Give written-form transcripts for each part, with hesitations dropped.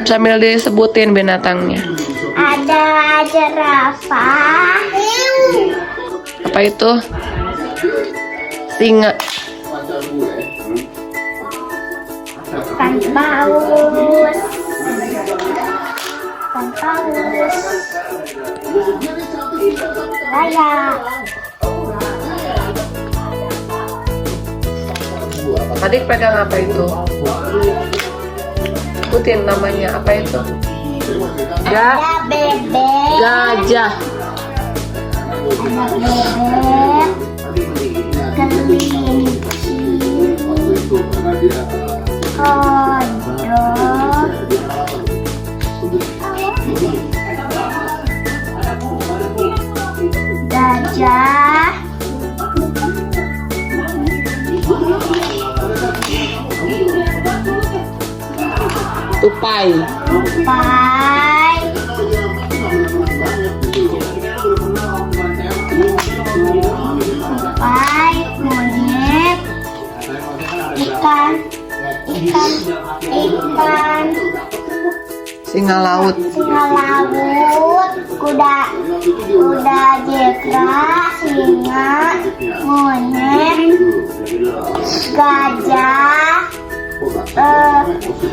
sambil disebutin binatangnya. Ada jerapah. Apa itu? Singa. Ikan paus. Ikan paus. Raya. Adik pegang apa itu? Sebutin namanya, apa itu? Ada bebek. Gajah. Ada bebek. Kelinci. Kodok. Gajah. Tupai. Tupai. Tupai, monyet, ikan, Singa laut. singa laut, kuda zebra, singa, monyet, gajah,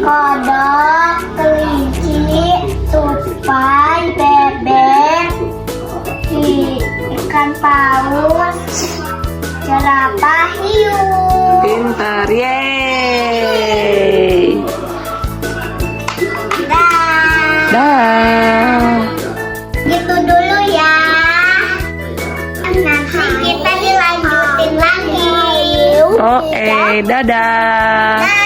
kodok, kelinci, tupai, bebek, ikan paus, jerapah, hiu. Pintar, yeay. Dah. Gitu dulu ya. Nanti kita dilanjutin lagi. Oke, dadah.